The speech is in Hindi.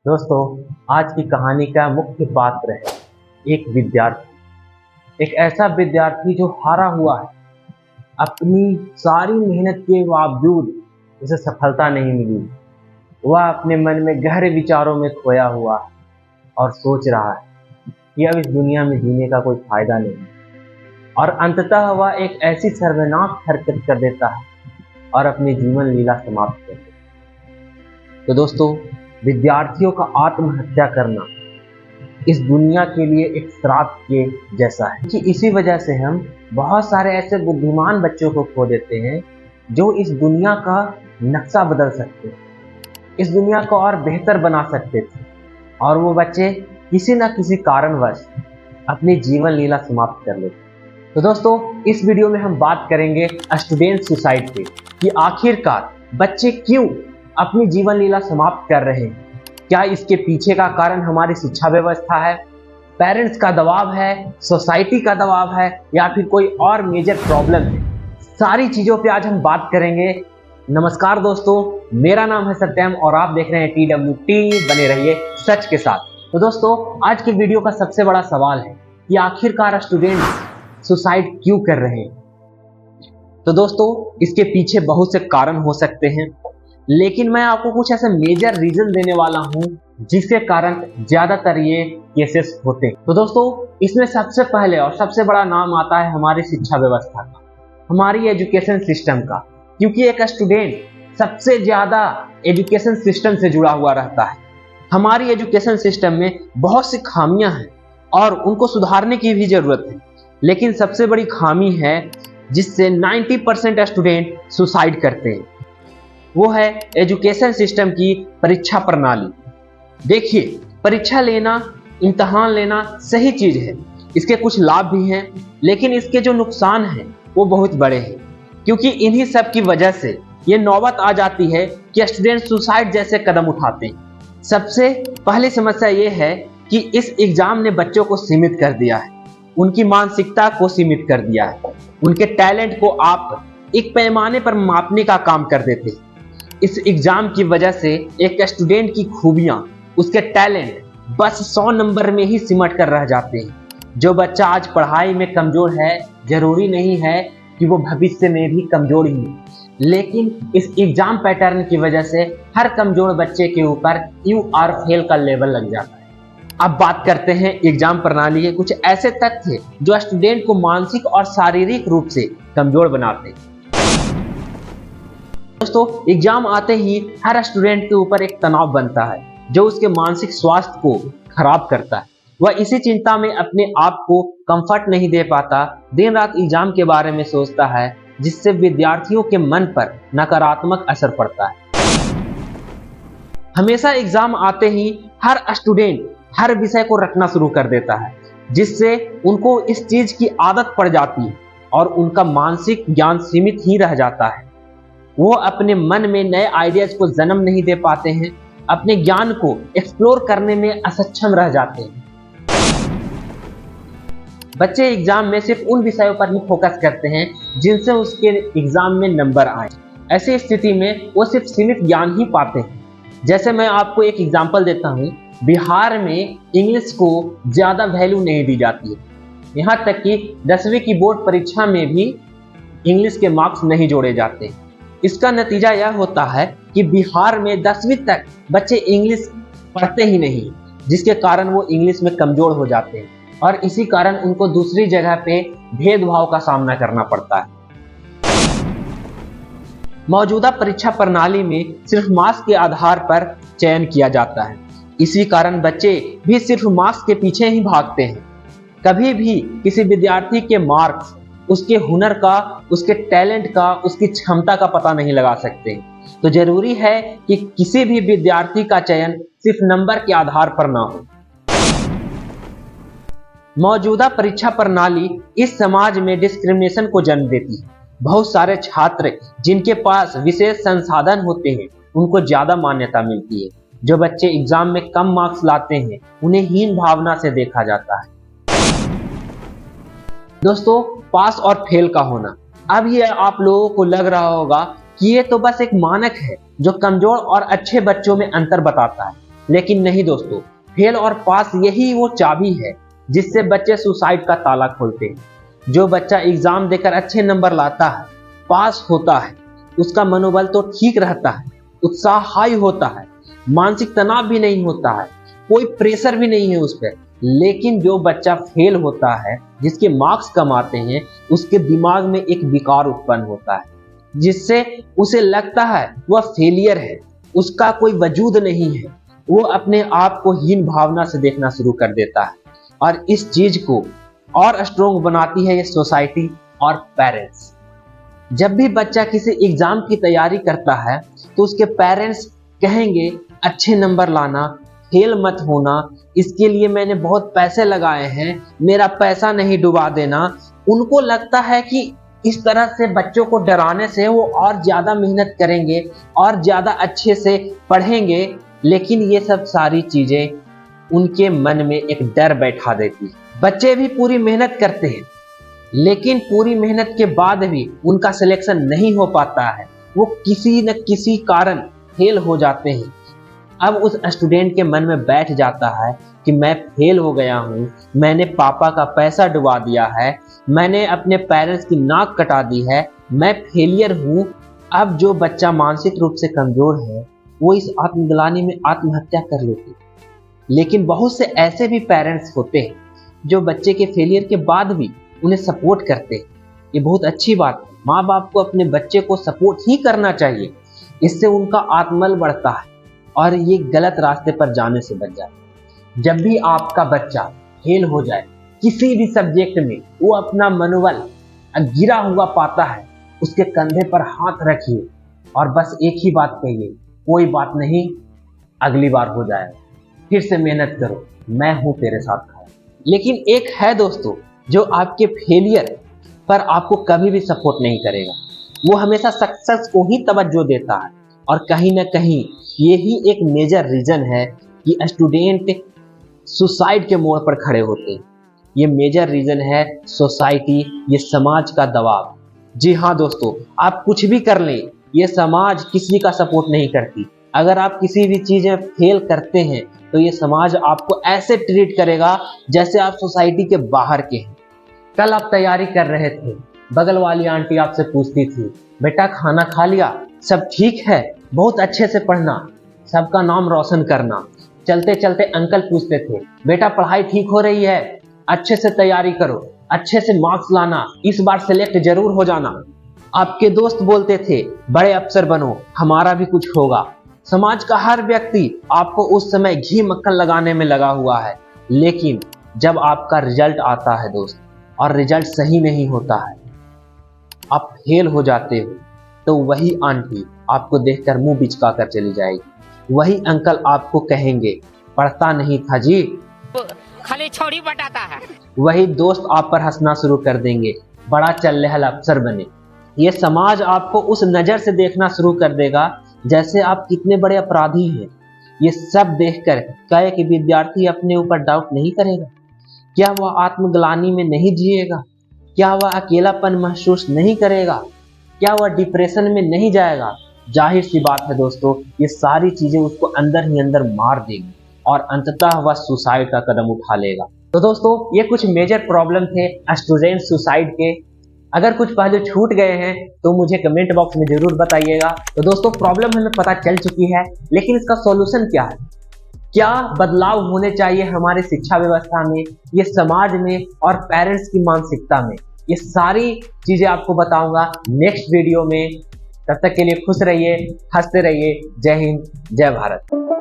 दोस्तों, आज की कहानी का मुख्य पात्र है एक विद्यार्थी। एक ऐसा विद्यार्थी जो हारा हुआ है। अपनी सारी मेहनत के बावजूद उसे सफलता नहीं मिली। वह अपने मन में गहरे विचारों में खोया हुआ है और सोच रहा है कि अब इस दुनिया में जीने का कोई फायदा नहीं। और अंततः वह एक ऐसी शर्मनाक हरकत कर देता है और अपनी जीवन लीला समाप्त कर देता है। तो दोस्तों, विद्यार्थियों का आत्महत्या करना इस दुनिया के लिए एक श्राप के जैसा है कि इसी वजह से हम बहुत सारे ऐसे बुद्धिमान बच्चों को खो देते हैं जो इस दुनिया का नक्शा बदल सकते हैं, इस दुनिया को और बेहतर बना सकते थे, और वो बच्चे किसी न किसी कारणवश अपनी जीवन लीला समाप्त कर लेते। तो दोस्तों, इस वीडियो में हम बात करेंगे स्टूडेंट सुसाइड पे कि आखिरकार बच्चे क्यों अपनी जीवन लीला समाप्त कर रहे हैं। क्या इसके पीछे का कारण हमारी शिक्षा व्यवस्था है, पेरेंट्स का दबाव है, सोसाइटी का दबाव है, या फिर कोई और मेजर प्रॉब्लम है? सारी चीज़ों पे आज हम बात करेंगे। नमस्कार दोस्तों, मेरा नाम है सत्यम और आप देख रहे हैं TWT। बने रहिए सच के साथ। तो दोस्तों, आज की वीडियो का सबसे बड़ा सवाल है कि आखिरकार स्टूडेंट सुसाइड क्यों कर रहे हैं। तो दोस्तों, इसके पीछे बहुत से कारण हो सकते हैं, लेकिन मैं आपको कुछ ऐसे मेजर रीजन देने वाला हूं जिसके कारण ज्यादातर ये केसेस होते हैं। तो दोस्तों, इसमें सबसे पहले और सबसे बड़ा नाम आता है हमारी शिक्षा व्यवस्था का, हमारी एजुकेशन सिस्टम का, क्योंकि एक स्टूडेंट सबसे ज्यादा एजुकेशन सिस्टम से जुड़ा हुआ रहता है। हमारी एजुकेशन सिस्टम में बहुत सी खामियां हैं और उनको सुधारने की भी जरूरत है, लेकिन सबसे बड़ी खामी है जिससे 90% स्टूडेंट सुसाइड करते हैं, वो है एजुकेशन सिस्टम की परीक्षा प्रणाली। देखिए, परीक्षा लेना, इम्तहान लेना सही चीज है, इसके कुछ लाभ भी हैं, लेकिन इसके जो नुकसान हैं वो बहुत बड़े हैं, क्योंकि इन्हीं सब की वजह से ये नौबत आ जाती है कि स्टूडेंट सुसाइड जैसे कदम उठाते हैं। सबसे पहली समस्या ये है कि इस एग्जाम ने बच्चों को सीमित कर दिया है, उनकी मानसिकता को सीमित कर दिया है, उनके टैलेंट को आप एक पैमाने पर मापने का काम कर देते हैं। इस एग्जाम की वजह से एक स्टूडेंट की खूबियां, उसके टैलेंट बस 100 नंबर में ही सिमट कर रह जाते हैं। जो बच्चा आज पढ़ाई में कमजोर है, जरूरी नहीं है कि वो भविष्य में भी कमजोर ही हो, लेकिन इस एग्जाम पैटर्न की वजह से हर कमजोर बच्चे के ऊपर यू आर फेल का लेवल लग जाता है। अब बात करते हैं एग्जाम प्रणाली के कुछ ऐसे तथ्य जो स्टूडेंट को मानसिक और शारीरिक रूप से कमजोर बनाते हैं। दोस्तों, एग्जाम आते ही हर स्टूडेंट के ऊपर एक तनाव बनता है जो उसके मानसिक स्वास्थ्य को खराब करता है। वह इसी चिंता में अपने आप को कंफर्ट नहीं दे पाता, दिन रात एग्जाम के बारे में सोचता है, जिससे विद्यार्थियों के मन पर नकारात्मक असर पड़ता है। हमेशा एग्जाम आते ही हर स्टूडेंट हर विषय को रटना शुरू कर देता है, जिससे उनको इस चीज की आदत पड़ जाती है और उनका मानसिक ज्ञान सीमित ही रह जाता है। वो अपने मन में नए आइडियाज को जन्म नहीं दे पाते हैं, अपने ज्ञान को एक्सप्लोर करने में असक्षम रह जाते हैं। बच्चे एग्जाम में सिर्फ उन विषयों पर ही फोकस करते हैं जिनसे उसके एग्जाम में नंबर आए। ऐसी स्थिति में वो सिर्फ सीमित ज्ञान ही पाते हैं। जैसे मैं आपको एक एग्जांपल देता हूँ, बिहार में इंग्लिश को ज्यादा वैल्यू नहीं दी जाती है, यहाँ तक कि 10वीं की बोर्ड परीक्षा में भी इंग्लिश के मार्क्स नहीं जोड़े जाते। इसका नतीजा यह होता है कि बिहार में 10वीं तक बच्चे इंग्लिश पढ़ते ही नहीं, जिसके कारण वो इंग्लिश में कमजोर हो जाते हैं और इसी कारण उनको दूसरी जगह पे भेदभाव का सामना करना पड़ता है। मौजूदा परीक्षा प्रणाली में सिर्फ मार्क्स के आधार पर चयन किया जाता है, इसी कारण बच्चे भी सिर्फ मार्क्स के पीछे ही भागते हैं। कभी भी किसी विद्यार्थी के मार्क्स उसके हुनर का, उसके टैलेंट का, उसकी क्षमता का पता नहीं लगा सकते। तो जरूरी है कि किसी भी विद्यार्थी का चयन सिर्फ नंबर के आधार पर ना हो। मौजूदा परीक्षा प्रणाली इस समाज में डिस्क्रिमिनेशन को जन्म देती है। बहुत सारे छात्र जिनके पास विशेष संसाधन होते हैं उनको ज्यादा मान्यता मिलती है। जो बच्चे एग्जाम में कम मार्क्स लाते हैं उन्हें हीन भावना से देखा जाता है। दोस्तों, पास और फेल का होना, अब ये आप लोगों को लग रहा होगा कि ये तो बस एक मानक है जो कमजोर और अच्छे बच्चों में अंतर बताता है, लेकिन नहीं दोस्तों, फेल और पास यही वो चाबी है जिससे बच्चे सुसाइड का ताला खोलते हैं। जो बच्चा एग्जाम देकर अच्छे नंबर लाता है, पास होता है, उसका मनोबल तो ठीक रहता है, उत्साह हाई होता है, मानसिक तनाव भी नहीं होता है, कोई प्रेशर भी नहीं है उस पर। लेकिन जो बच्चा फेल होता है, जिसके मार्क्स कम आते हैं, उसके दिमाग में एक विकार उत्पन्न होता है जिससे उसे लगता है वह फेलियर है, उसका कोई वजूद नहीं है। वो अपने आप को हीन भावना से देखना शुरू कर देता है और इस चीज को और स्ट्रोंग बनाती है ये सोसाइटी और पेरेंट्स। जब भी बच्चा किसी एग्जाम की तैयारी करता है तो उसके पेरेंट्स कहेंगे अच्छे नंबर लाना, फेल मत होना, इसके लिए मैंने बहुत पैसे लगाए हैं, मेरा पैसा नहीं डुबा देना। उनको लगता है कि इस तरह से बच्चों को डराने से वो और ज्यादा मेहनत करेंगे और ज्यादा अच्छे से पढ़ेंगे। लेकिन ये सब सारी चीजें उनके मन में एक डर बैठा देती है। बच्चे भी पूरी मेहनत करते हैं, लेकिन पूरी मेहनत के बाद भी उनका सिलेक्शन नहीं हो पाता है, वो किसी न किसी कारण फेल हो जाते हैं। अब उस स्टूडेंट के मन में बैठ जाता है कि मैं फेल हो गया हूँ, मैंने पापा का पैसा डुबा दिया है, मैंने अपने पेरेंट्स की नाक कटा दी है, मैं फेलियर हूँ। अब जो बच्चा मानसिक रूप से कमजोर है वो इस आत्मग्लानि में आत्महत्या कर लेते। लेकिन बहुत से ऐसे भी पेरेंट्स होते हैं जो बच्चे के फेलियर के बाद भी उन्हें सपोर्ट करते हैं। ये बहुत अच्छी बात है। माँ बाप को अपने बच्चे को सपोर्ट ही करना चाहिए, इससे उनका आत्मबल बढ़ता है और ये गलत रास्ते पर जाने से बच जाता है। जब भी आपका बच्चा फेल हो जाए किसी भी सब्जेक्ट में, वो अपना मनोबल गिरा हुआ पाता है, उसके कंधे पर हाथ रखिए और बस एक ही बात कहिए, कोई बात नहीं, अगली बार हो जाएगा, फिर से मेहनत करो, मैं हूं तेरे साथ खड़ा। लेकिन एक है दोस्तों जो आपके फेलियर पर आपको कभी भी सपोर्ट नहीं करेगा, वो हमेशा सक्सेस को ही तवज्जो देता है। और कहीं ना कहीं यही एक मेजर रीजन है कि स्टूडेंट सुसाइड के मोड़ पर खड़े होते हैं। ये मेजर रीजन है सोसाइटी, ये समाज का दबाव। जी हाँ दोस्तों, आप कुछ भी कर लें, ये समाज किसी का सपोर्ट नहीं करती। अगर आप किसी भी चीज में फेल करते हैं तो ये समाज आपको ऐसे ट्रीट करेगा जैसे आप सोसाइटी के बाहर के हैं। कल आप तैयारी कर रहे थे, बगल वाली आंटी आपसे पूछती थी, बेटा खाना खा लिया, सब ठीक है, बहुत अच्छे से पढ़ना, सबका नाम रोशन करना। चलते चलते अंकल पूछते थे, बेटा पढ़ाई ठीक हो रही है, अच्छे से तैयारी करो, अच्छे से मार्क्स लाना, इस बार सिलेक्ट जरूर हो जाना। आपके दोस्त बोलते थे, बड़े अफसर बनो, हमारा भी कुछ होगा। समाज का हर व्यक्ति आपको उस समय घी मक्खन लगाने में लगा हुआ है। लेकिन जब आपका रिजल्ट आता है दोस्त और रिजल्ट सही नहीं होता है, आप फेल हो जाते हो, तो वही आंटी आपको देखकर मुंह बिचका कर चली जाएगी। वही अंकल आपको कहेंगे, पढ़ता नहीं था जी, खाली छोड़ी बटाता है। वही दोस्त आप पर हंसना शुरू कर देंगे, बड़ा चल रहा अफसर बने। ये समाज आपको उस नजर से देखना शुरू कर देगा जैसे आप कितने बड़े अपराधी हैं। ये सब देखकर क्या एक विद्यार्थी अपने ऊपर डाउट नहीं करेगा? क्या वह आत्मग्लानि में नहीं जिएगा? क्या वह अकेलापन महसूस नहीं करेगा? क्या वह डिप्रेशन में नहीं जाएगा? जाहिर सी बात है दोस्तों, ये सारी चीजें उसको अंदर ही अंदर मार देगी और अंततः वह सुसाइड का कदम उठा लेगा। तो दोस्तों, ये कुछ मेजर प्रॉब्लम थे स्टूडेंट सुसाइड के। अगर कुछ पहलू छूट गए हैं तो मुझे कमेंट बॉक्स में जरूर बताइएगा। तो दोस्तों, प्रॉब्लम हमें पता चल चुकी है, लेकिन इसका सॉल्यूशन क्या है? क्या बदलाव होने चाहिए हमारी शिक्षा व्यवस्था में, ये समाज में और पेरेंट्स की मानसिकता में? ये सारी चीजें आपको बताऊंगा नेक्स्ट वीडियो में। तब तक के लिए खुश रहिए, हंसते रहिए। जय हिंद, जय भारत।